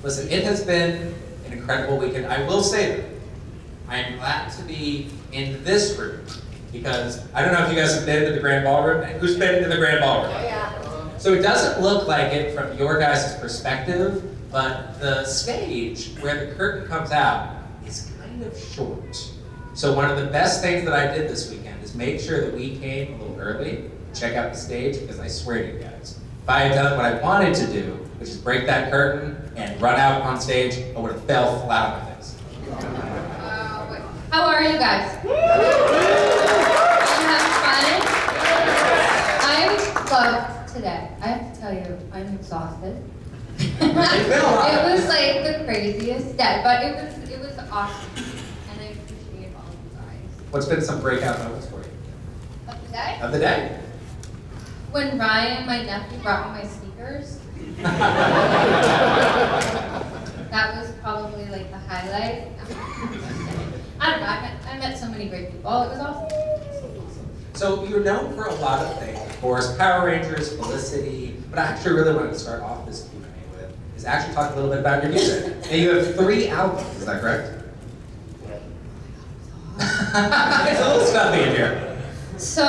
Listen, it has been an incredible weekend. I will say that I am glad to be in this room because I don't know if you guys have been to the Grand Ballroom. Who's been to the Grand Ballroom? Oh, yeah. So it doesn't look like it from your guys' perspective, but the stage where the curtain comes out is kind of short. So one of the best things that I did this weekend is make sure that we came a little early, check out the stage, because I swear to you guys, if I had done what I wanted to do, which is break that curtain and run out on stage, I would have fell flat on my face. How are you guys? Are you having fun? I love today. I have to tell you, I'm exhausted. It was like the craziest day, but it was awesome. And I appreciate all of you guys. What's been some breakout moments for you? Of the day? Of the day? When Ryan, my nephew, brought me my sneakers. That was probably like the highlight. I don't know, I met so many great people. It was awesome. So you're known for a lot of things, of course, Power Rangers, Felicity, but I actually really wanted to start off this Q&A with is actually talk a little bit about your music. And you have 3 albums, is that correct? It's a little stuffy in here. So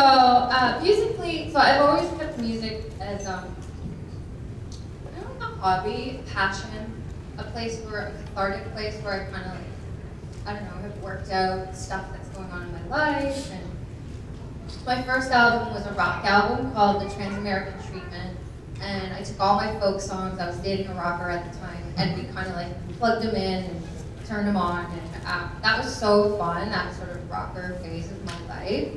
musically, so I've always kept music as I don't know, a hobby, a passion, a cathartic place where I kind of like, I don't know, have worked out stuff that's going on in my life. And my first album was a rock album called The Trans-American Treatment. And I took all my folk songs, I was dating a rocker at the time, and we kind of like plugged them in and turned them on. And that was so fun, that sort of rocker phase of my life.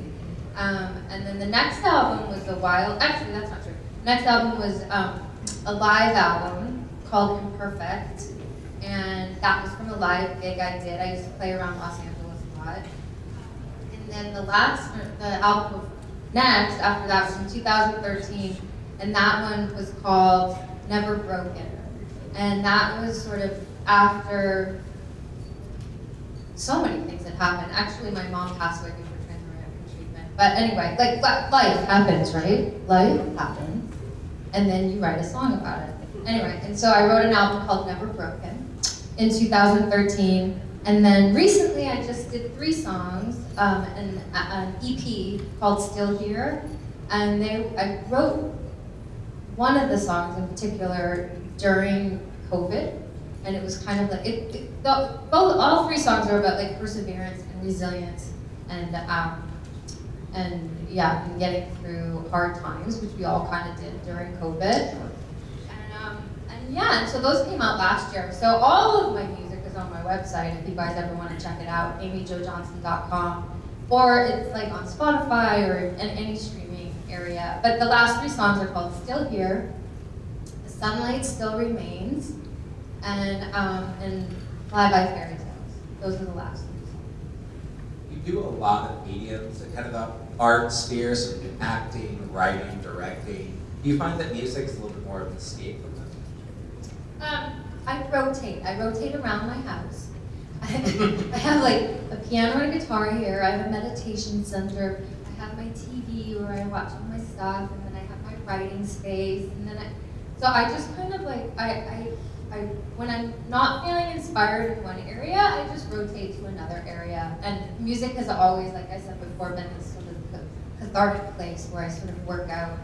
And then the next album was actually that's not true. The next album was a live album called Imperfect. And that was from a live gig I did. I used to play around Los Angeles a lot. And then the album next after that was from 2013, and that one was called Never Broken. And that was sort of after so many things had happened. Actually, my mom passed away before trans-American treatment. But anyway, like life happens, right? Life happens, and then you write a song about it. Anyway, and so I wrote an album called Never Broken in 2013, and then recently I just did 3 songs, an EP called Still Here, and I wrote one of the songs in particular during COVID, and it was kind of like all 3 songs are about like perseverance and resilience, and getting through hard times, which we all kind of did during COVID. And so those came out last year. So all of my music is on my website if you guys ever want to check it out, amyjojohnson.com. Or it's like on Spotify or in any streaming area. But the last 3 songs are called Still Here, The Sunlight Still Remains, and Fly by Fairy Tales. Those are the last 3 songs. You do a lot of mediums, and kind of the art sphere, so you do acting, writing, directing. Do you find that music is a little bit more of an escape from that? I rotate around my house. I have like a piano and a guitar here. I have a meditation center. I have my TV where I watch all my stuff, and then I have my writing space. And then so I just kind of like I when I'm not feeling inspired in one area, I just rotate to another area. And music has always, like I said before, been this sort of cathartic place where I sort of work out.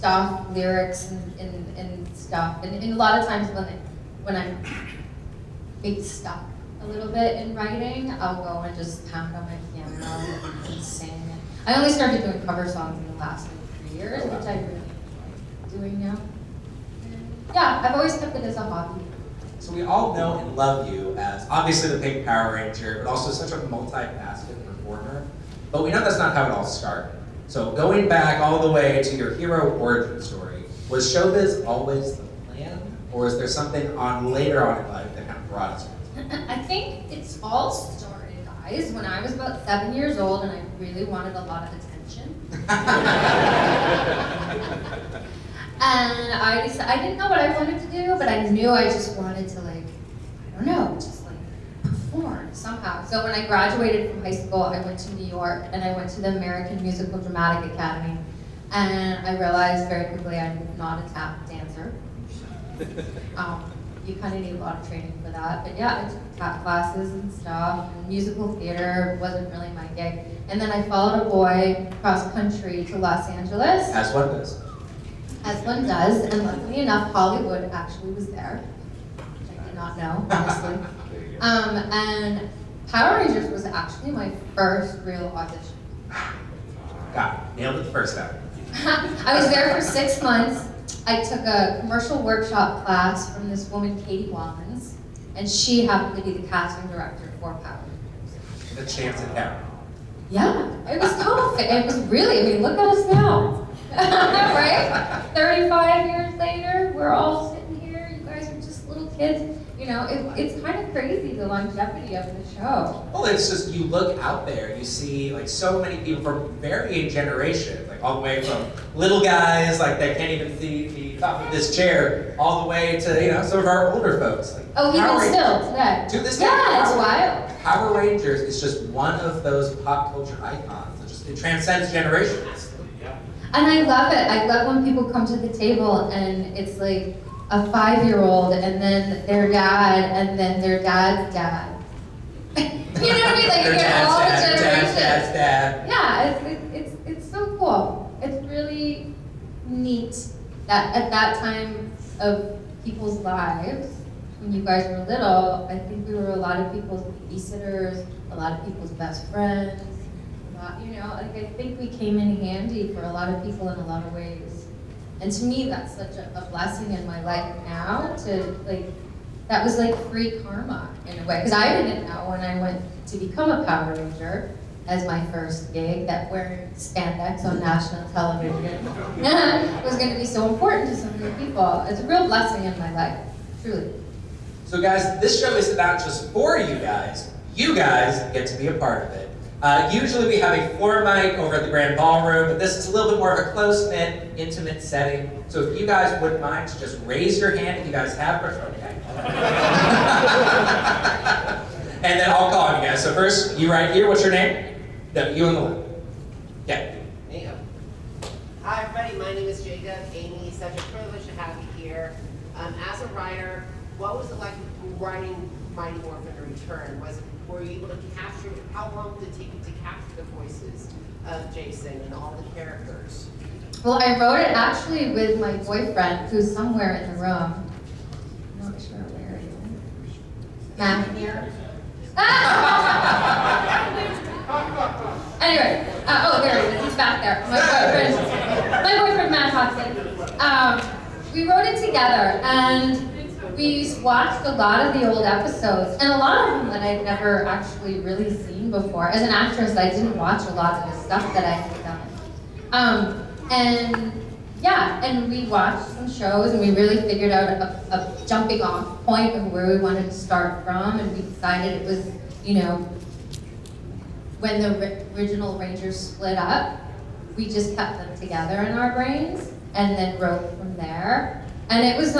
Stuff, lyrics, and stuff, and a lot of times when I'm maybe stuck a little bit in writing, I'll go and just pound on my piano and sing. I only started doing cover songs in the last 3 years, which I really enjoy doing now. And yeah, I've always kept it as a hobby. So we all know and love you as obviously the Pink Power Ranger, but also such a multifaceted performer. But we know that's not how it all started. So going back all the way to your hero origin story, was showbiz always the plan, or is there something later on in life that kind of brought us to it? I think it's all started, guys, when I was about 7 years old and I really wanted a lot of attention. And I didn't know what I wanted to do, but I knew I just wanted to perform somehow. So when I graduated from high school, I went to New York and I went to the American Musical Dramatic Academy. And I realized very quickly I'm not a tap dancer. You kind of need a lot of training for that. But yeah, I took tap classes and stuff, and musical theater wasn't really my gig. And then I followed a boy cross country to Los Angeles. As one does. As one does, and luckily enough, Hollywood actually was there, which I did not know, honestly. And Power Rangers was actually my first real audition. Got it. Nailed it the first time. I was there for 6 months. I took a commercial workshop class from this woman, Katie Wallens, and she happened to be the casting director for Power Rangers. The chance it counted. Yeah, it was tough. It was really, I mean, look at us now. Right? 35 years later, we're all sitting here. You guys are just little kids. You know, it's kind of crazy, the longevity of the show. Well, it's just, you look out there, you see like so many people from varying generations, like all the way from little guys, like that can't even see the top of this chair, all the way to, you know, some of our older folks. Like, Oh, even still, today. To this day. Yeah, it's wild. Power Rangers is just one of those pop culture icons. It transcends generations. And I love it. I love when people come to the table and it's like a 5-year-old and then their dad and then their dad's dad. You know what I mean? Like you get all the generations. Dad's dad. Yeah, it's so cool. It's really neat that at that time of people's lives, when you guys were little, I think we were a lot of people's babysitters, a lot of people's best friends. You know, like I think we came in handy for a lot of people in a lot of ways. And to me, that's such a blessing in my life now to like, that was like free karma in a way. Because I didn't know when I went to become a Power Ranger as my first gig that wearing spandex on national television was going to be so important to so many people. It's a real blessing in my life, truly. So guys, this show isn't out just for you guys. You guys get to be a part of it. Usually we have a floor mic over at the Grand Ballroom, but this is a little bit more of a close-knit, intimate setting. So if you guys wouldn't mind to just raise your hand if you guys have questions. Okay. And then I'll call on you guys. So first, you right here, what's your name? No, you on the left. Yeah. Me. Hi everybody, my name is Jacob. Amy, such a privilege to have you here. As a writer, what was it like writing Mighty Morphin Return? Were you able to capture, how long did it take you to capture the voices of Jason and all the characters? Well, I wrote it actually with my boyfriend, who's somewhere in the room. I'm not sure where he is. Matt here. Anyway, oh, there he is. He's back there. My boyfriend Matt Hodson. We wrote it together, and we watched a lot of the old episodes, and a lot of them that I'd never actually really seen before. As an actress, I didn't watch a lot of the stuff that I had done. And yeah, and we watched some shows, and we really figured out a jumping off point of where we wanted to start from, and we decided it was, you know, when the original Rangers split up, we just kept them together in our brains, and then wrote from there. And it was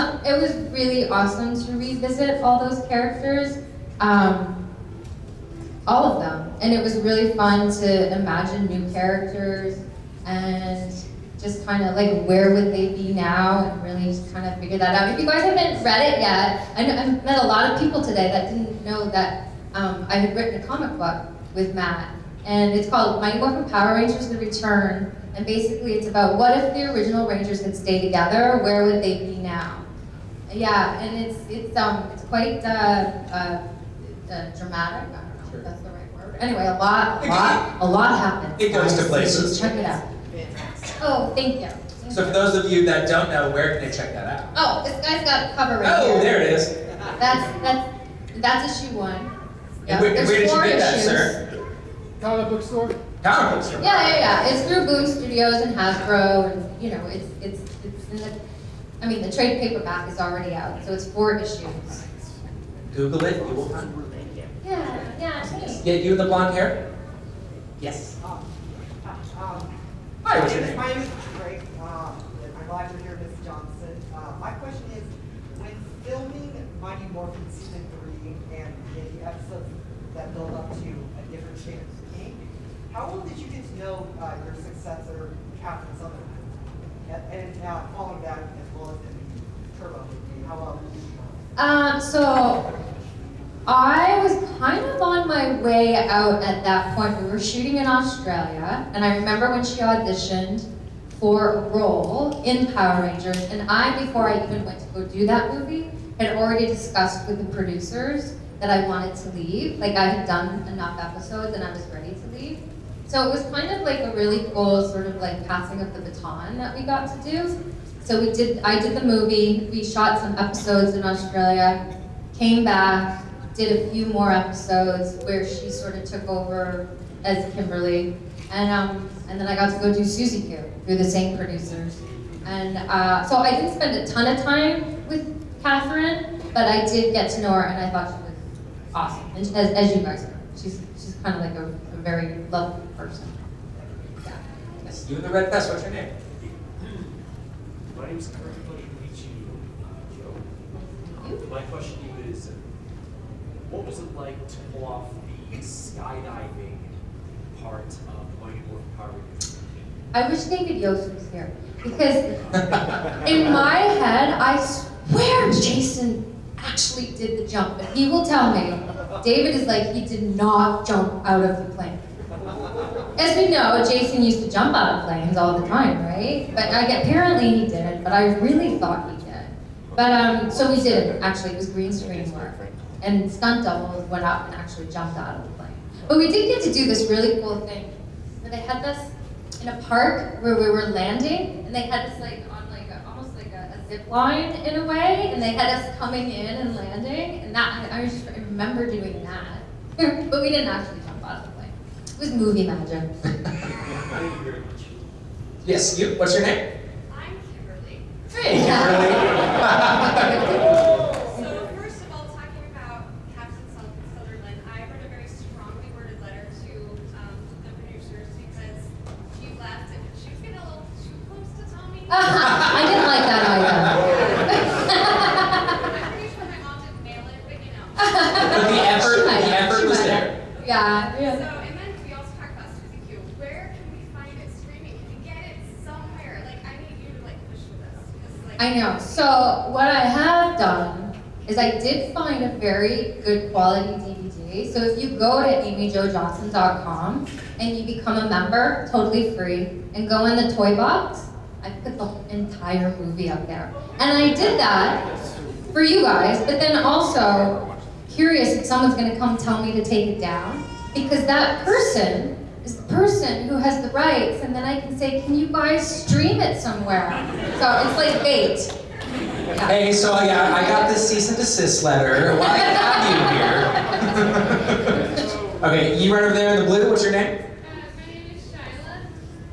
really awesome to revisit all those characters, all of them. And it was really fun to imagine new characters and just kind of like where would they be now and really just kind of figure that out. If you guys haven't read it yet, I met a lot of people today that didn't know that I had written a comic book with Matt. And it's called Mighty Morphin Power Rangers The Return. And basically it's about what if the original Rangers had stayed together, where would they be now? Yeah, and it's quite dramatic. I don't know if that's the right word. Anyway, a lot happens. It goes to places. Check it out. Oh, thank you. So for those of you that don't know, where can they check that out? Oh, this guy's got a cover right Oh, here. there it is. That's issue 1. And where did you There's 4 get that, issues. sir? Comic book store? Comic book store. Yeah. It's through Boom Studios and Hasbro, and you know, it's in the. I mean, the trade paperback is already out, so it's 4 issues. Google it, you will find it. Yeah. Thanks. Yeah, you with the blonde hair? Yes. Hi, what's your name? My name is Drake. I'm glad you're here, Ms. Johnson. My question is, when filming Mighty Morphin Season 3 and the episodes that build up to a different shade of pink, how well did you get to know your successor, Captain Sutherland? And following that, as well as in Turbo, how So I was kind of on my way out at that point. We were shooting in Australia, and I remember when she auditioned for a role in Power Rangers, and before I even went to go do that movie, had already discussed with the producers that I wanted to leave. Like, I had done enough episodes and I was ready to leave. So it was kind of like a really cool sort of like passing of the baton that we got to do. So I did the movie, we shot some episodes in Australia, came back, did a few more episodes where she sort of took over as Kimberly, and then I got to go do Susie Q through the same producers. And so I didn't spend a ton of time with Catherine, but I did get to know her, and I thought she was awesome. And as you guys know, she's kind of like a very lovely person. Yeah. Yes, you in the red vest, what's your name? My name is Kurt. Pleasure to meet you, Joe. My question to you is, what was it like to pull off the skydiving part of Mighty Morphin Power Rangers? I wish David Yost was here, because in my head, I swear Jason actually did the jump, but he will tell me, David is like, he did not jump out of the plane. As we know, Jason used to jump out of planes all the time, right? But apparently he didn't, but I really thought he did. But, so we did, actually, it was green screen work. And stunt doubles went up and actually jumped out of the plane. But we did get to do this really cool thing, where they had this in a park where we were landing, and they had us like on like almost like a zip line in a way, and they had us coming in and landing, and that I remember doing that. But we didn't actually jump out of the plane. It was movie magic. Thank you very much. Yes, you, what's your name? I'm Kimberly. Hey, Kimberly. So first of all, talking about Captain Sutherland, I wrote a very strongly worded letter to the producers because she left and she was getting a little too close to Tommy. I didn't like that either. I'm pretty sure my mom didn't nail it, but you know. But the effort was there. Yeah. So, and then we also talked about Susie Q. Where can we find it streaming? Can we get it somewhere? Like, I need you to like push for this. This is like. I know. So what I have done is I did find a very good quality DVD. So if you go to amyjojohnson.com and you become a member, totally free, and go in the toy box, I put the entire movie up there. And I did that for you guys, but then also curious if someone's gonna come tell me to take it down, because that person is the person who has the rights, and then I can say, can you guys stream it somewhere? So it's like bait. Yeah. Hey, so yeah, I got this cease and desist letter. Why have you here? Okay, you right over there in the blue, what's your name? My name is Shyla.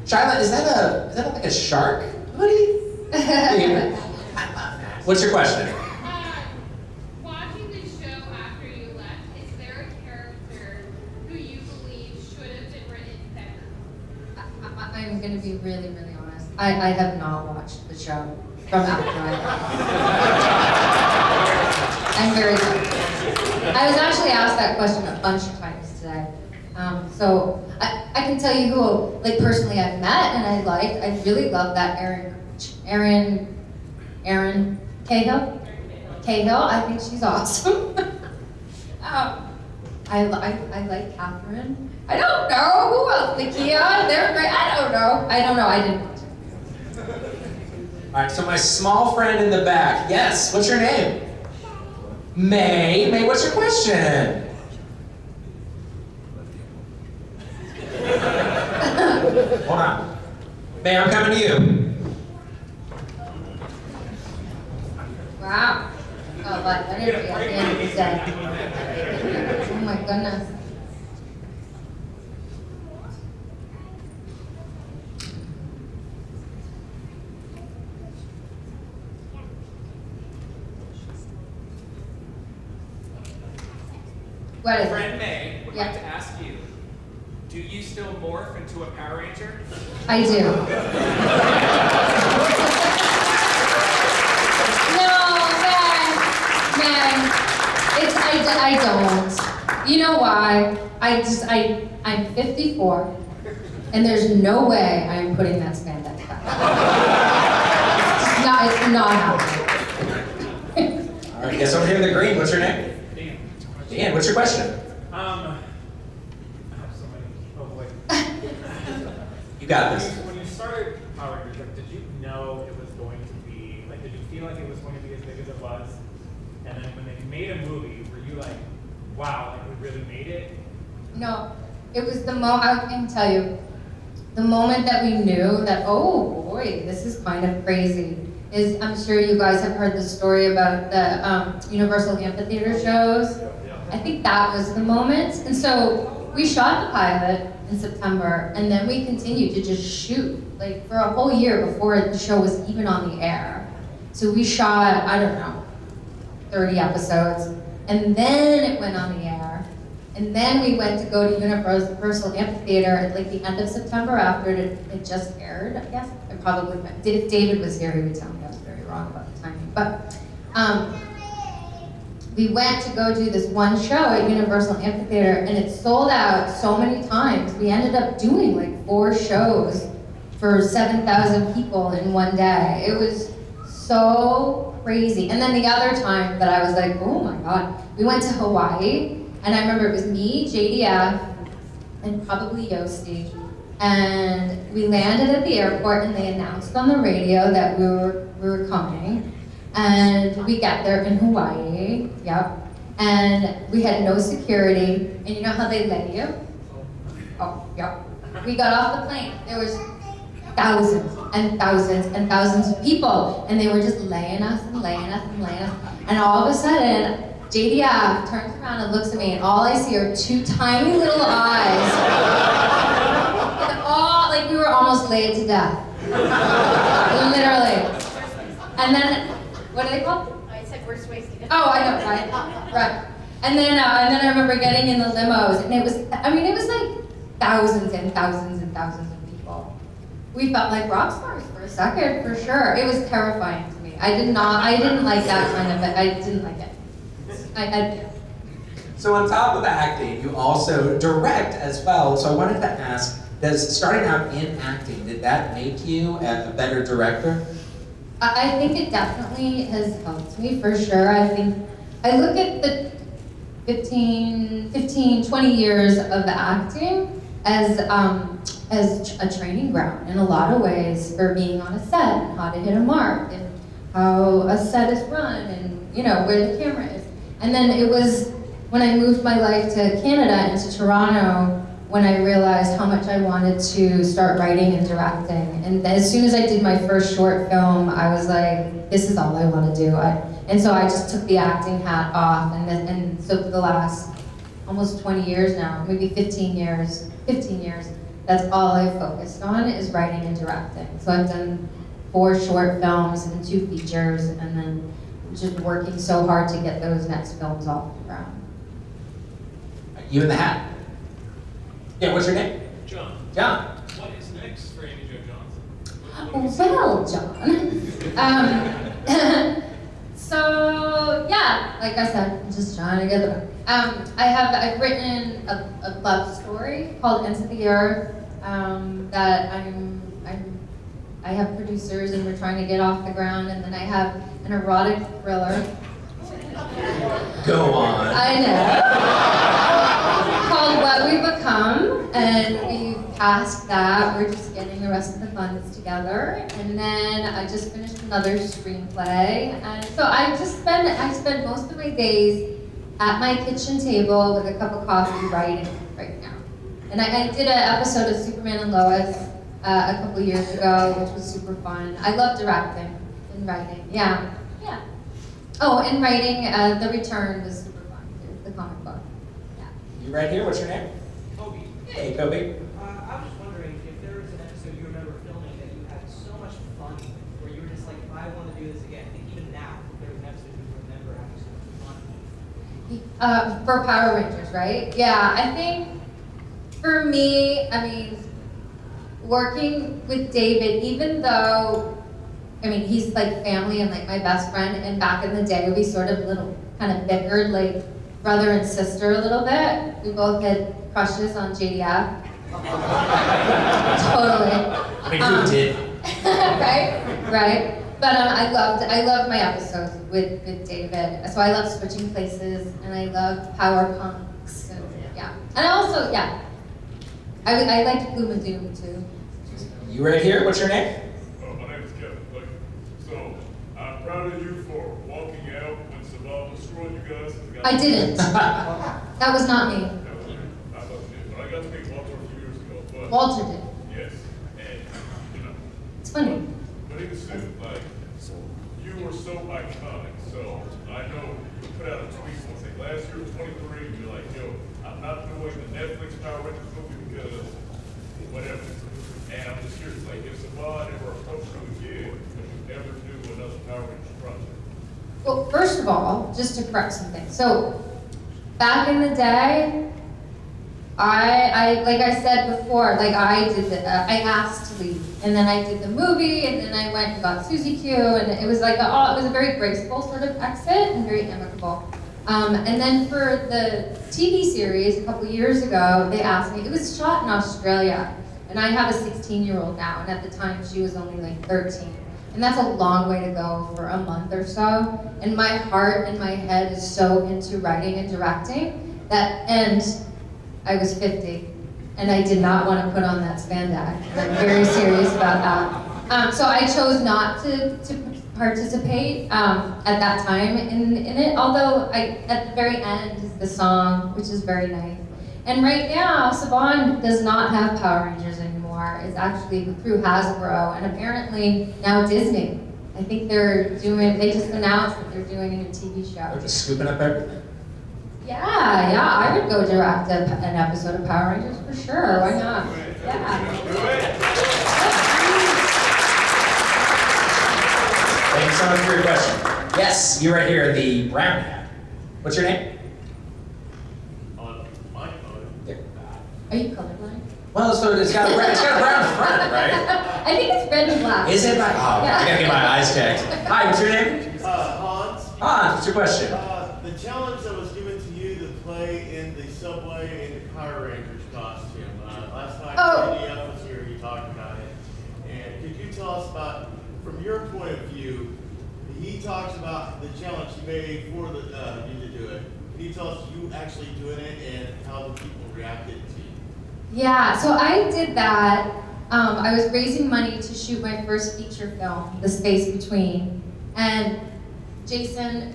Shyla, is that like a shark hoodie? What's your question? Watching the show after you left, is there a character who you believe should have been written better? I'm gonna be really, really honest. I have not watched the show from after I left. I'm very sorry. I was actually asked that question a bunch of times today. So I can tell you who, like personally I've met and I liked. I really love that Erin Cahill. Cahill, I think she's awesome. I like Catherine. I don't know who else. Nakia, they're great. I don't know. I didn't watch it. All right, so my small friend in the back. Yes, what's your name? May. May, what's your question? Hold on. May, I'm coming to you. Wow. Oh, but energy at the end of the day. Oh my goodness. What is it? Friend May would Yeah. like to ask you, do you still morph into a Power Ranger? I do. No, man. I don't. You know why? I'm 54, and there's no way I'm putting that spandex back. It's not happening. All right, I guess over here in the green, what's your name? Dan. Dan, what's your question? I have so many. Oh boy. You got this. When you started Power Rangers, like, did you know it was going to be, like, did you feel like it was going to be as big as it was? And then when they made a movie, were you like, wow, like, we really made it? No, it was the moment, I can tell you, the moment that we knew that, oh boy, this is kind of crazy, is I'm sure you guys have heard the story about the Universal Amphitheater shows. I think that was the moment. And so we shot the pilot in September, and then we continued to just shoot, like for a whole year before the show was even on the air. So we shot, I don't know, 30 episodes, and then it went on the air. And then we went to go to Universal Amphitheater at like the end of September after it just aired, I guess. And probably, if David was here, he would tell me I was very wrong about the timing. But we went to go do this one show at Universal Amphitheater, and it sold out so many times. We ended up doing like 4 shows for 7,000 people in one day. It was so crazy. And then the other time that I was like, oh my God, we went to Hawaii. And I remember it was me, JDF, and probably Yosti. And we landed at the airport, and they announced on the radio that we were coming. And we got there in Hawaii, yep. And we had no security. And you know how they let you? Oh, yep. We got off the plane. There was thousands and thousands and thousands of people. And they were just laying us and laying us and laying us. And all of a sudden, JDF turns around and looks at me, and all I see are 2 tiny little eyes. And all, like we were almost laid to death. Literally. And then, what are they called? I said worst ways to get. Oh, I know, right? Right. And then I remember getting in the limos, and it was like thousands and thousands and thousands of people. We felt like rock stars for a second, for sure. It was terrifying to me. I didn't like that kind of, I didn't like it. So on top of acting, you also direct as well. So I wanted to ask, does starting out in acting, did that make you a better director? I think it definitely has helped me, for sure. I think, I look at the 15, 20 years of acting as a training ground in a lot of ways for being on a set, and how to hit a mark, and how a set is run, and you know, where the camera is. And then it was when I moved my life to Canada and to Toronto when I realized how much I wanted to start writing and directing. And as soon as I did my first short film, I was like, this is all I want to do. And so I just took the acting hat off, and so for the last almost 20 years now, maybe 15 years, that's all I've focused on is writing and directing. So I've done 4 short films and 2 features, and then just working so hard to get those next films off the ground. You in the hat. Yeah, what's your name? John, John. what is next for Amy Jo Johnson? Well, John. So yeah, like I said, I'm just trying to get the book. I've written a love story called Into the Earth that I have producers and we're trying to get off the ground, and then I have an erotic thriller. Go on. I know. Called What We Become, and we've passed that. We're just getting the rest of the funds together, and then I just finished another screenplay. And so I spend most of my days at my kitchen table with a cup of coffee writing right now. And I did an episode of Superman and Lois a couple years ago, which was super fun. I love directing and writing. Yeah. Oh, and writing The Return was super fun too, the comic book. Yeah. You right here, what's your name? Kobe, Hey, Kobe. I was just wondering if there was an episode you remember filming that you had so much fun with, where you were just like, I want to do this again. I think even now, if there was an episode you remember having so much fun. For Power Rangers, right? Yeah, I think for me, I mean, working with David, even though, I mean, he's like family and like my best friend, and back in the day, we sort of kind of bickered like brother and sister a little bit. We both had crushes on JDF. Totally. I mean, who did? Right. I loved my episodes with David. So I love switching places, and I love power punks, and yeah. And also, yeah, I liked Gloom and Doom too. You right here, what's your name? Oh, my name is Kevin. Look, so I'm proud of you for walking out when Savannah destroyed you guys. I didn't. That was not me. That was you. I thought you did. But I got to meet Walter a few years ago. But Walter did. yes, and you know. It's funny. But in the suit, like, you were so iconic. So I know you put out a tweet once like last year was 23. You're like, yo, I'm not doing the Netflix Power Rangers movie because whatever. And I'm just curious, like, if Savannah ever approached you again, would you ever do another Power Rangers project? Well, first of all, just to correct something. So, back in the day, I like I said before, like I did I asked to leave, and then I did the movie, and then I went and got Susie Q, and it was like it was a very graceful sort of exit and very amicable. And then for the TV series a couple years ago, they asked me. It was shot in Australia, and I have a 16-year-old now, and at the time she was only like 13. And that's a long way to go for a month or so. And my heart and my head is so into writing and directing that, and I was 50, and I did not want to put on that spandex. I'm very serious about that. So I chose not to participate at that time in it, although at the very end is the song, which is very nice. And right now, Saban does not have Power Rangers anymore. It's actually through Hasbro, and apparently now Disney. I think they just announced that they're doing a new TV show. They're just scooping up everything. Yeah, I would go direct an episode of Power Rangers for sure. Why not? Yeah. Thank you so much for your question. Yes, you right here, the brown hat. What's your name? My phone. There. Are you colorblind? Well, so it's got a brown front, right? I think it's red and black. Is it? Oh, I gotta get my eyes checked. Hi, what's your name? Hans. Hans, what's your question? The challenge that was given to you to play in the subway in the Power Rangers costume. Last time JDF was here, he talked about it. And could you tell us about, from your point of view, he talks about the challenge he made for you to do it. Can you tell us you actually doing it and how the people reacted to you? Yeah, so I did that. I was raising money to shoot my first feature film, The Space Between, and Jason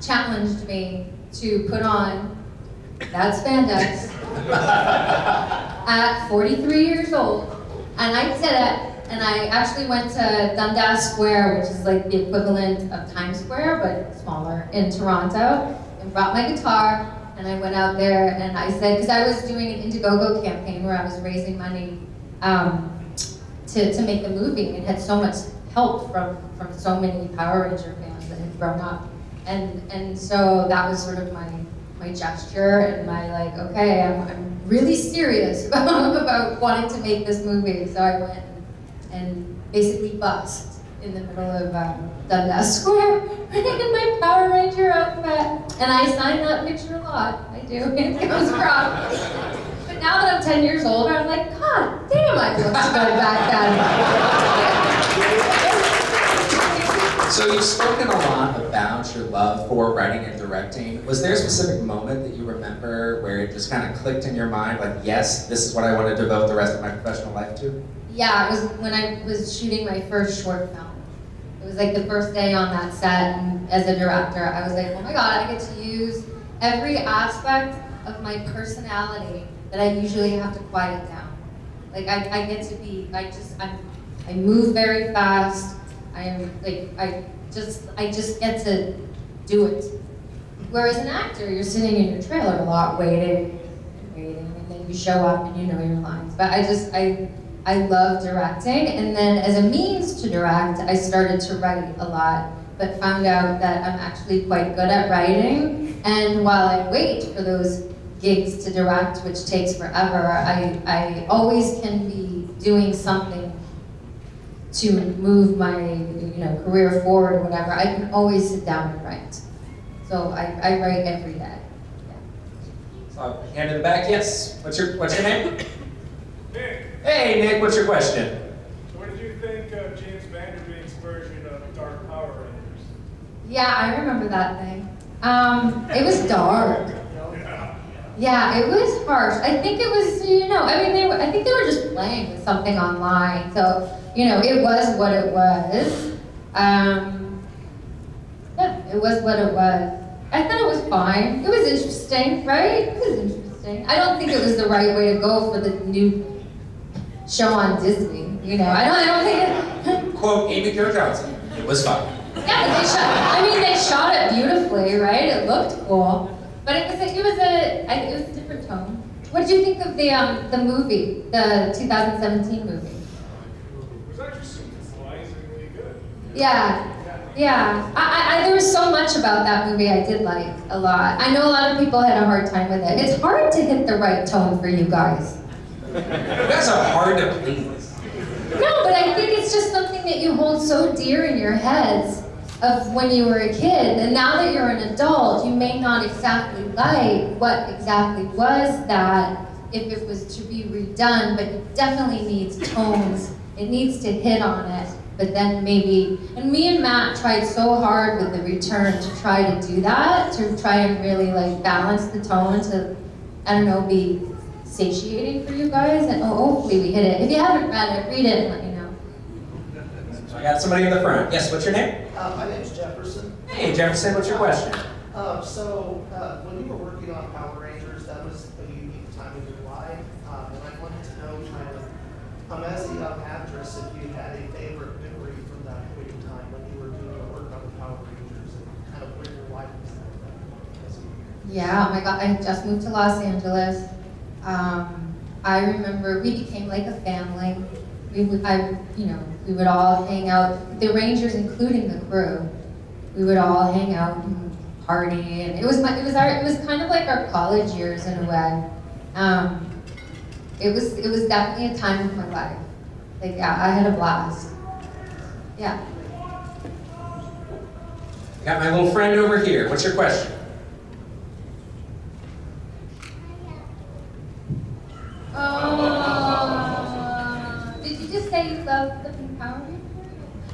challenged me to put on that spandex at 43 years old, and I did it. And I actually went to Dundas Square, which is like the equivalent of Times Square, but smaller, in Toronto, and brought my guitar. And I went out there and I said, because I was doing an Indiegogo campaign where I was raising money to make the movie, and had so much help from so many Power Ranger fans that had grown up. And so that was sort of my gesture and my like, okay, I'm really serious about wanting to make this movie. So I went and basically bust in the middle of Dundas Square in my Power Ranger outfit. And I signed that picture a lot. I do. It comes across. But now that I'm 10 years older, I'm like, God damn, I looked good back then. So you've spoken a lot about your love for writing and directing. Was there a specific moment that you remember where it just kind of clicked in your mind, like, yes, this is what I want to devote the rest of my professional life to? Yeah, it was when I was shooting my first short film. It was like the first day on that set, and as a director, I was like, oh my God, I get to use every aspect of my personality that I usually have to quiet down. Like I get to be, I move very fast. I just get to do it. Whereas an actor, you're sitting in your trailer a lot, waiting, and then you show up and you know your lines. But I love directing, and then as a means to direct, I started to write a lot, but found out that I'm actually quite good at writing. And while I wait for those gigs to direct, which takes forever, I always can be doing something to move my career forward or whatever. I can always sit down and write. So I write every day. Yeah. So hand in the back, yes. What's your name? Nick, Hey Nick, what's your question? what did you think of James Vanderbeek's version Yeah, I remember that thing. It was dark. Yeah, it was harsh. I think it was, I mean, I think they were just playing with something online. So, it was what it was. Yeah, it was what it was. I thought it was fine. It was interesting, right? It was interesting. I don't think it was the right way to go for the new show on Disney. I don't think it. Quote Amy Jo Johnson. It was fun. Yeah, they shot it beautifully, right? It looked cool, but it was a different tone. What did you think of the movie, the 2017 movie? It was actually surprisingly good. Yeah. There was so much about that movie I did like a lot. I know a lot of people had a hard time with it. It's hard to hit the right tone for you guys. You guys are hard to please. No, but I think it's just something that you hold so dear in your heads of when you were a kid, and now that you're an adult, you may not exactly like what exactly was that if it was to be redone, but it definitely needs tones. It needs to hit on it, but then maybe, and me and Matt tried so hard with The Return to try to do that, to try and really like balance the tone to, I don't know, be satiating for you guys, and hopefully we hit it. If you haven't read it, read it and let me know. So I got somebody in the front. Yes, what's your name? My name's Jefferson. Hey, Jefferson, what's your question? When you were working on Power Rangers, that was a unique time in your life, and I wanted to know as a young actress, if you had a favorite memory from that point in time when you were doing the work on the Power Rangers and kind of where your life was at. Yeah, oh my God, I just moved to Los Angeles. I remember we became like a family. We would all hang out, the Rangers, including the crew. We would all hang out and party, and it was kind of like our college years in a way. It was definitely a time of my life. Like, yeah, I had a blast. Yeah. I got my little friend over here. What's your question? Did you just say you love the Pink Power Rangers?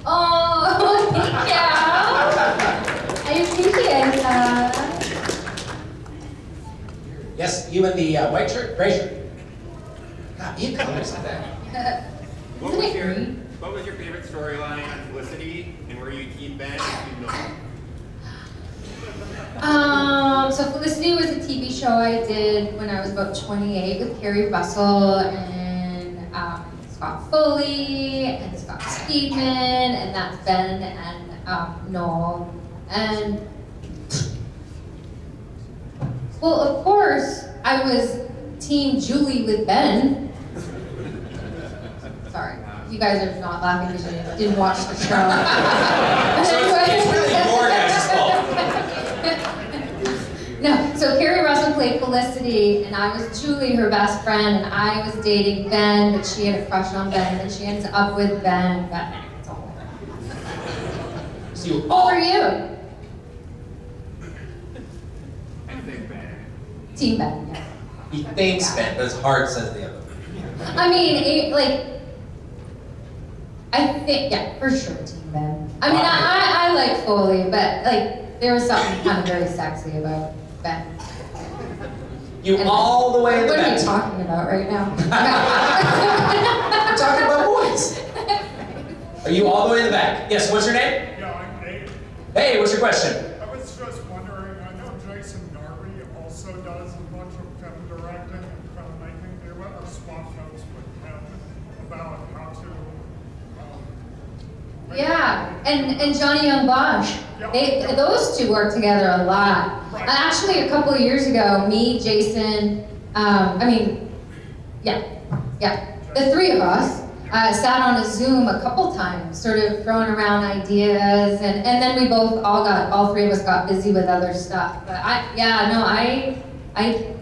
Oh, thank you. I appreciate that. Yes, you in the white shirt, gray shirt. God, you colors like that. What was your favorite storyline on Felicity, and were you Team Ben or Team Noel? So Felicity was a TV show I did when I was about 28 with Carrie Russell and Scott Foley and Scott Speedman, and that's Ben and Noel. And well, of course, I was Team Julie with Ben. Sorry, you guys are not laughing because you didn't watch the show. So it's really your guys' fault. No, so Carrie Russell played Felicity, and I was Julie, her best friend, and I was dating Ben, but she had a crush on Ben, and then she ends up with Ben. But it's all over. So you Who are you? I think Ben. Team Ben, yeah. He thinks Ben, but his heart says the other. I mean, I think, yeah, for sure, Team Ben. I mean, I like Foley, but there was something kind of very sexy about Ben. You And all the way in the What are back. you talking about right now? We're talking about boys. Are you all the way in the back? Yes, what's your name? Yeah, I'm Nate. Hey, what's your question? I was just wondering, I know Jason Darby also does a bunch of film directing and filmmaking. Do you ever swap notes with him about how to Yeah, and Johnny Young Bosch. Those two work together a lot. Actually, a couple of years ago, me, Jason, the three of us sat on a Zoom a couple times, sort of throwing around ideas, and then we all three of us got busy with other stuff. But I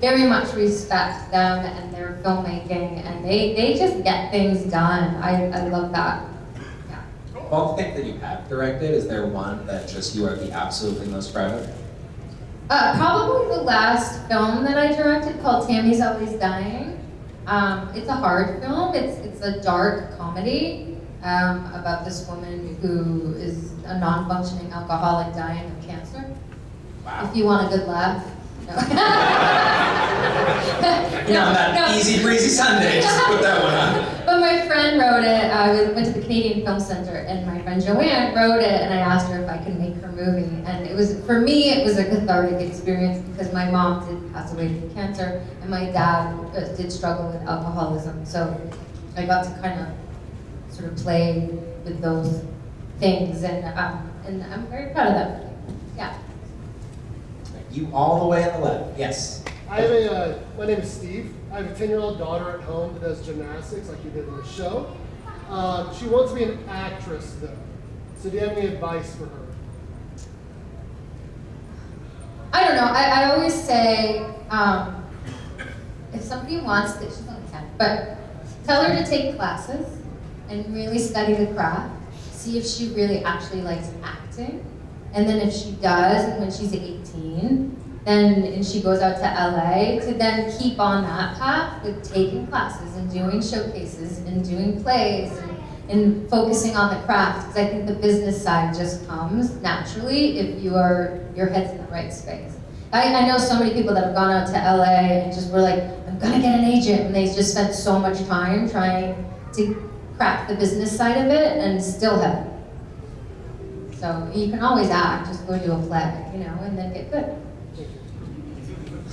very much respect them and their filmmaking, and they just get things done. I love that. All the things that you have directed, is there one that just you are the absolutely most proud of? Probably the last film that I directed called Tammy's Always Dying. It's a hard film. It's a dark comedy about this woman who is a non-functioning alcoholic dying of cancer. Wow. If you want a good laugh. No. Yeah, on that easy breezy Sunday, just put that one on. But my friend wrote it. I went to the Canadian Film Center, and my friend Joanne wrote it, and I asked her if I could make her movie. And it was, for me, it was a cathartic experience because my mom did pass away from cancer, and my dad did struggle with alcoholism. So I got to kind of sort of play with those things, and I'm very proud of that movie. Yeah. You all the way on the left. Yes. I have my name is Steve. I have a 10-year-old daughter at home that does gymnastics like you did in the show. She wants to be an actress though. So do you have any advice for her? I don't know. I always say, if somebody wants to, she's not a but tell her to take classes and really study the craft. See if she really actually likes acting. And then if she does, and when she's 18, and she goes out to LA, to then keep on that path with taking classes and doing showcases and doing plays and focusing on the craft. Because I think the business side just comes naturally if your head's in the right space. I know so many people that have gone out to LA and just were like, I'm gonna get an agent, and they just spent so much time trying to crack the business side of it and still haven't. So you can always act, just go do a play, you know, and then get good.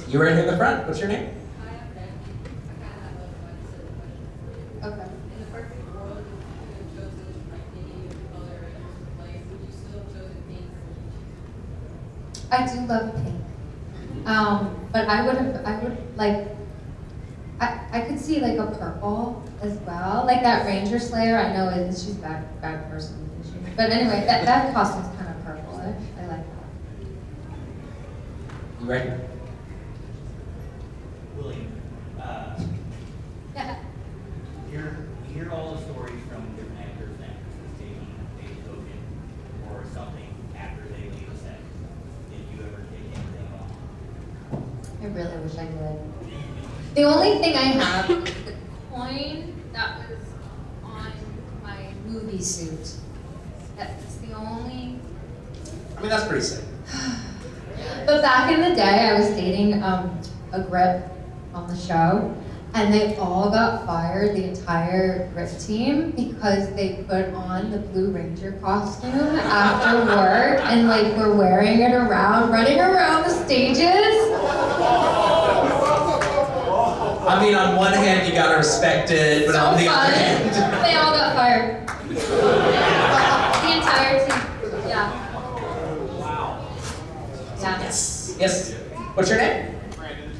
You right here in the front. What's your name? Okay. In the perfect world, if you could have chosen like any color and place, would you still have chosen pink? I do love pink. But I would like, I could see like a purple as well. Like that Ranger Slayer, I know she's a bad person. But anyway, that costume's kind of purple. I like that. You ready? William, you hear all the stories from different actors and actresses taking a token or something after they leave the set. Did you ever take anything off? I really wish I did. The only thing I have is the coin that was on my movie suit. That's the only. I mean, that's pretty sick. But back in the day, I was dating a grip on the show, and they all got fired, the entire grip team, because they put on the Blue Ranger costume after work and like were wearing it around, running around the stages. I mean, on one hand, you gotta respect it, but on the other hand. They all got fired. The entire team. Yeah. Wow. Yeah. Yes. Yes. What's your name? Brandon,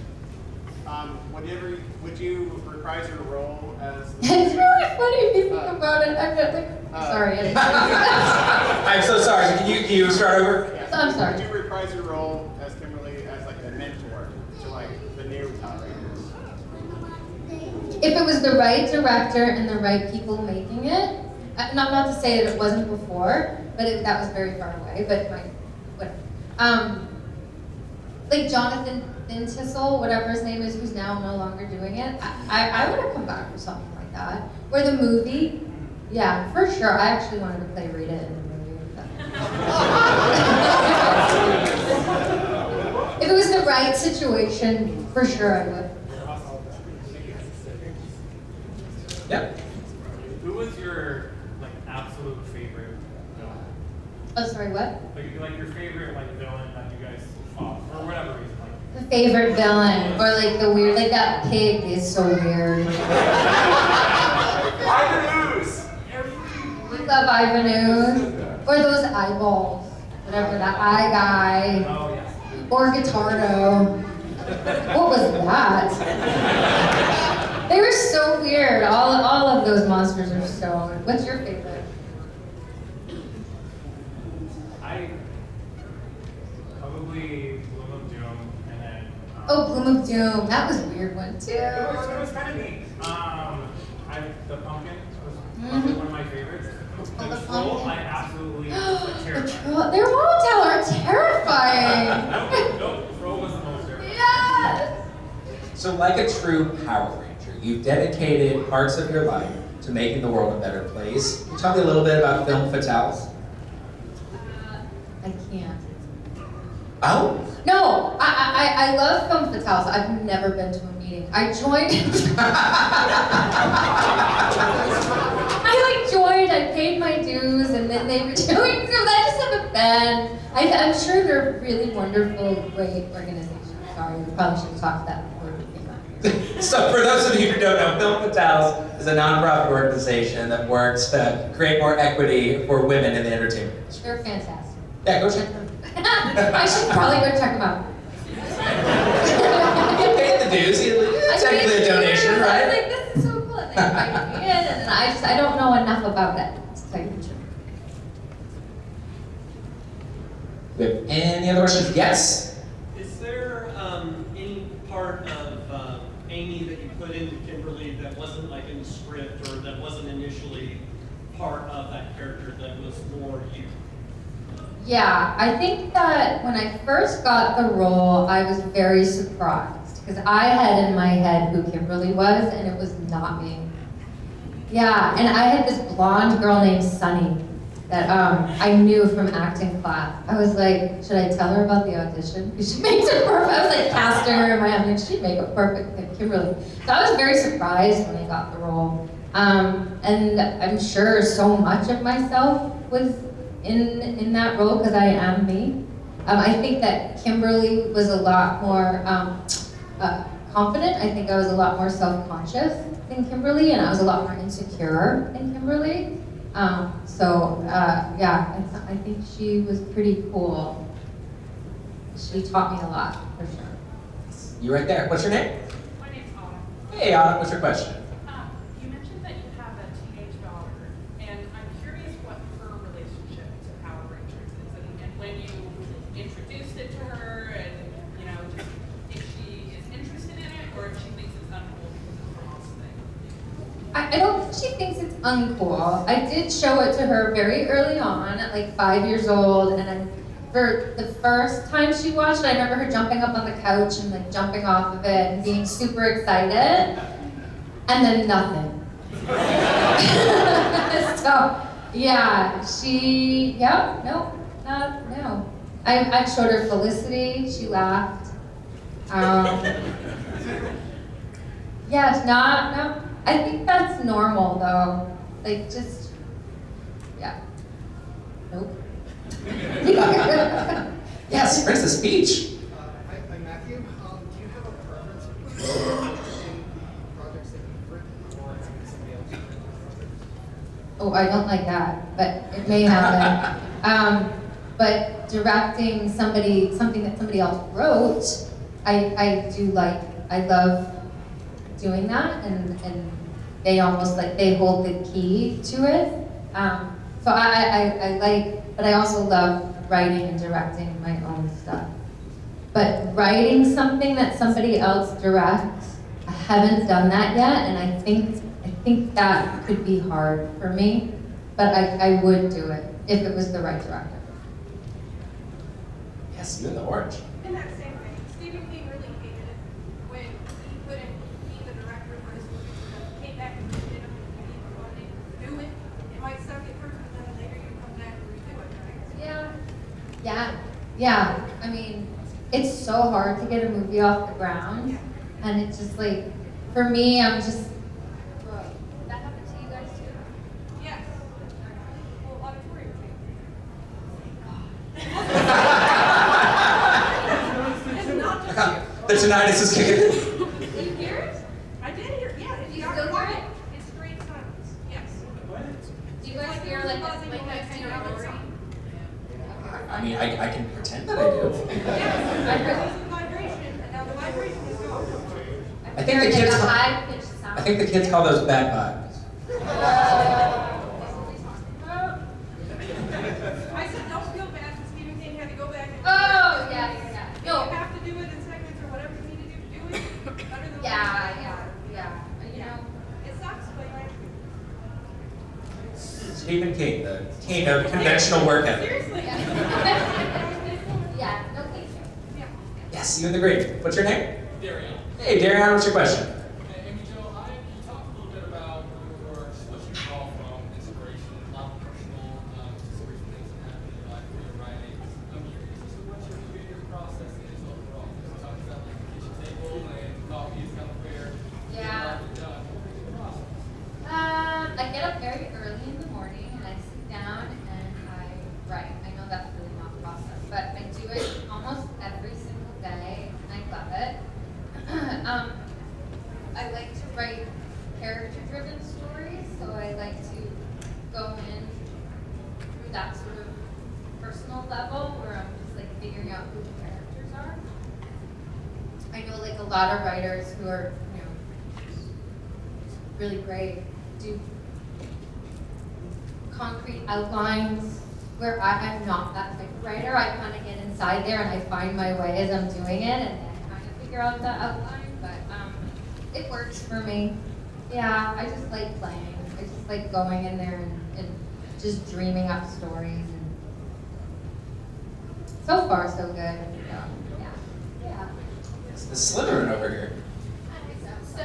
would you reprise your role as the It's really funny if you think about it. I'm just like, sorry. I'm so sorry. Can you start over? Yeah. I'm sorry. Would you reprise your role as Kimberly as like a mentor to like the new Power Rangers? If it was the right director and the right people making it, not to say that it wasn't before, but that was very far away. But whatever. Like Jonathan Tissel, whatever his name is, who's now no longer doing it. I would have come back for something like that. Or the movie, yeah, for sure. I actually wanted to play Rita in the movie with them. If it was the right situation, for sure I would. Yep. Who was your like absolute favorite villain? Oh, sorry, what? Like your favorite like villain that you guys fought for whatever reason. Like The favorite villain, or like the weird, like that pig is so weird. Ivanhoos! We love Ivanhoos, or those eyeballs, whatever that eye guy, oh yeah. or Guitardo. What was that? They were so weird. All of those monsters are so. What's your favorite? Probably Bloom of Doom, and then. Oh, Bloom of Doom. That was a weird one too. It was kind of neat. The pumpkin was probably one of my favorites. Oh, the troll, pumpkin. I absolutely was The terrified. troll. They're all terrifying. No, the troll was the most terrifying. Yes. So like a true Power Ranger, you've dedicated parts of your life to making the world a better place. Can you tell me a little bit about Film Fatales? can't. Oh? No, I love film fatales. I've never been to a meeting. I joined. I joined. I paid my dues, and then they were doing films. I just haven't been. I'm sure they're really wonderful, great organizations. Sorry, we probably should have talked that before we came out. So for those of you who don't know, Film Fatales is a nonprofit organization that works to create more equity for women in the entertainment industry. They're fantastic. Yeah, go check them out. I should probably go check them out. You paid the dues, technically a donation, I was right? like, this is so cool. And they invited me in, and I don't know enough about it, to tell you the truth. We have any other questions? Yes? Is there any part of Amy that you put into Kimberly that wasn't like in the script or that wasn't initially part of that character that was more you? Yeah, I think that when I first got the role, I was very surprised because I had in my head who Kimberly was, and it was not me. Yeah, and I had this blonde girl named Sunny that I knew from acting class. I was like, should I tell her about the audition? Because she makes it perfect. I was like casting her in my head, like she'd make a perfect Kimberly. So I was very surprised when I got the role. And I'm sure so much of myself was in that role because I am me. I think that Kimberly was a lot more confident. I think I was a lot more self-conscious than Kimberly, and I was a lot more insecure than Kimberly. Yeah, I think she was pretty cool. She taught me a lot, for sure. You right there. What's your name? My name's Autumn. Hey, Autumn, what's your question? You mentioned that you have a teenage daughter, and I'm curious what her relationship to Power Rangers is, and when you introduced it to her, and just if she is interested in it, or if she thinks it's uncool because it's a mom's thing. I don't think she thinks it's uncool. I did show it to her very early on, at like 5 years old, and for the first time she watched it, I remember her jumping up on the couch and like jumping off of it and being super excited, and then nothing. So, yeah, no. I showed her Felicity, she laughed. Yeah, no. I think that's normal though. Like nope. Yes, where's the speech? Hi, Matthew. Do you have a preference between projects that you've written or having somebody else write projects? Oh, I don't like that, but it may happen. But directing something that somebody else wrote, I do like. I love doing that, and they almost like they hold the key to it. So I like, but I also love writing and directing my own stuff. But writing something that somebody else directs, I haven't done that yet, and I think that could be hard for me. But I would do it if it was the right director. Yes, you in the orange. In that same vein, Stephen King really hated it when he couldn't be the director for his movies, and then came back and did them, and he wanted to do it. It might suck at first, but then later you come back and redo it, right? Yeah. I mean, it's so hard to get a movie off the ground, and it's just like, for me, I'm just. Bro, that happened to you guys too? Yes. Well, auditorium too. It's not just you. The tinnitus is kicking in. Did you hear it? I did hear it, yeah. If you still hear it? It's great silence, yes. Do you guys hear like that kind of roaring? I mean, I can pretend that I do. Yes, the vibration, and now the vibration is gone. I think the kids. Like a high-pitched sound. I think the kids call those bad vibes. I said, don't feel bad, because Stephen King had to go back and. Oh, yeah. No. You have to do it in segments or whatever you need to do to do it. Better than Yeah. It sucks, but you have to. Stephen King, the king of conventional work ethic. Seriously. Yeah, no thank you. Yeah. Yes, you in the green. What's your name? Darian. Hey, Darian, what's your question? Amy Jo, you talked a little bit about what you draw from inspiration, a lot of personal stories, things that happen in your life for your writing. but I do it almost every single day, and I love it. I like to write character-driven stories, so I like to go in through that sort of personal level where I'm just like figuring out who the characters are. I know like a lot of writers who are, you know, really great do concrete outlines where I'm not that type of writer. I kind of get inside there and I find my way as I'm doing it and then kind of figure out the outline, but it works for me. Yeah, I just like playing. I just like going in there and just dreaming up stories. And so far, so good. Yeah. It's the Slytherin over here. So,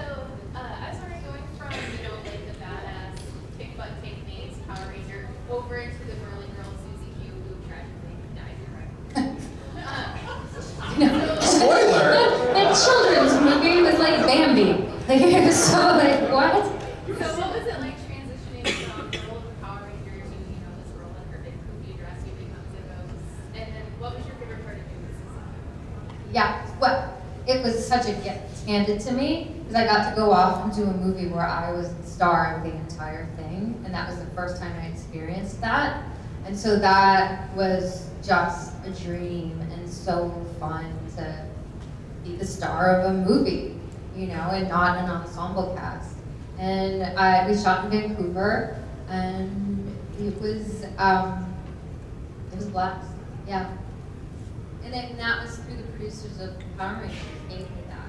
I started going from, like the badass, kick butt, take names, Power Ranger, over into the girly girl, Susie Q, who tragically died, right? Spoiler! That children's movie was like Bambi. Like, it was so like, what? So what was it like transitioning from the role of a Power Ranger to, this role in her big poofy dress, you becomes a ghost? And then what was your favorite part of doing this? Yeah, well, it was such a gift handed to me because I got to go off and do a movie where I was the star of the entire thing, and that was the first time I experienced that. And so that was just a dream and so fun to be the star of a movie, and not an ensemble cast. And we shot in Vancouver, and it was a blast, yeah. And that was through the producers of Power Rangers gave me that.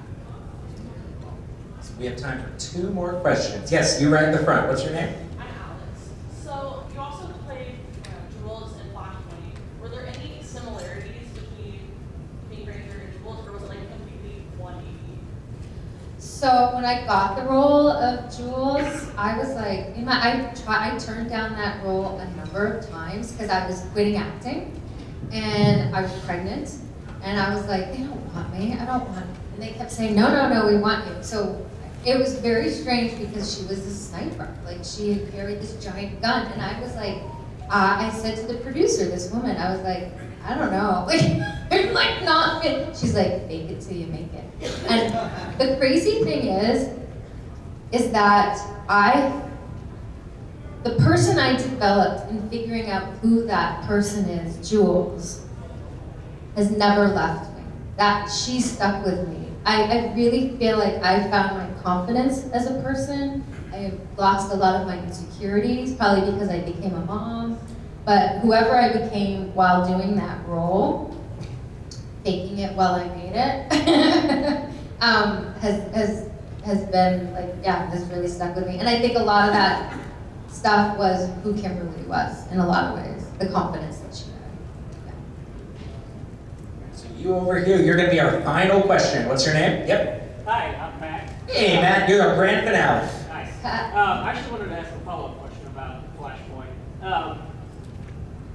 So we have time for 2 more questions. Yes, you right in the front. What's your name? I'm Alex. So you also played Jules and Flashpoint. Were there any similarities between being Ranger and Jules, or was it like completely 180? So when I got the role of Jules, I was like, I turned down that role a number of times because I was quitting acting, and I was pregnant, and I was like, they don't want me, I don't want. And they kept saying, no, we want you. So it was very strange because she was a sniper, like she had carried this giant gun, and I was like, I said to the producer, this woman, I was like, I don't know, I'm like not fit. She's like, fake it till you make it. And the crazy thing is that the person I developed in figuring out who that person is, Jules, has never left me. That she stuck with me. I really feel like I found my confidence as a person. I lost a lot of my insecurities, probably because I became a mom. But whoever I became while doing that role, faking it while I made it, has been like, has really stuck with me. And I think a lot of that stuff was who Kimberly was in a lot of ways, the confidence that she had. So you over here, you're going to be our final question. What's your name? Yep. Hi, I'm Matt. Hey, Matt, you're our grand finale. Nice. I actually wanted to ask a follow-up question about Flashpoint.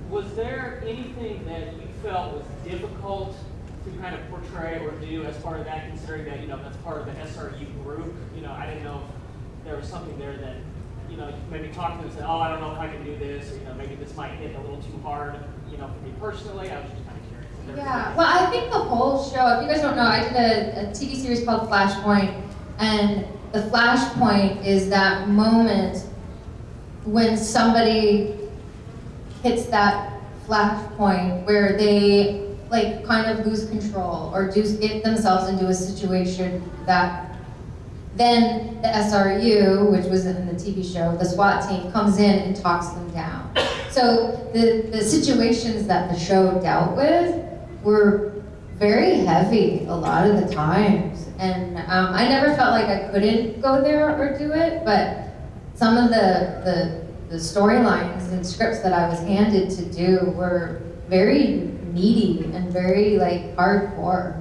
Was there anything that you felt was difficult to kind of portray or do as part of that, considering that, that's part of the SRU group? I didn't know if there was something there that, maybe talk to them and say, oh, I don't know if I can do this, or, maybe this might hit a little too hard, for me personally. I was just kind of curious. Yeah, well, I think the whole show, if you guys don't know, I did a TV series called Flashpoint, and the Flashpoint is that moment when somebody hits that flashpoint where they like kind of lose control or get themselves into a situation that then the SRU, which was in the TV show, the SWAT team, comes in and talks them down. So the situations that the show dealt with were very heavy a lot of the times. And I never felt like I couldn't go there or do it, but some of the storylines and scripts that I was handed to do were very meaty and very like hardcore.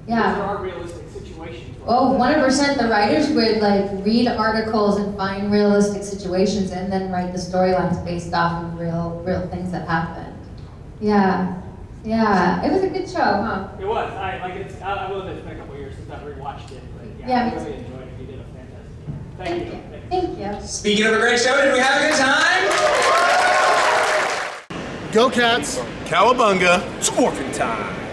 Yeah. There are realistic situations. Oh, 100%. The writers would like read articles and find realistic situations and then write the storylines based off of real things that happened. Yeah. Yeah. It was a good show, huh? It was. I will admit it's been a couple years since I've rewatched it, but Yeah, I me really too. enjoyed it. You did a fantastic job. Thank you. Thank you. Speaking of a great show, did we have a good time? Go Cats! Cowabunga! It's Morphin time!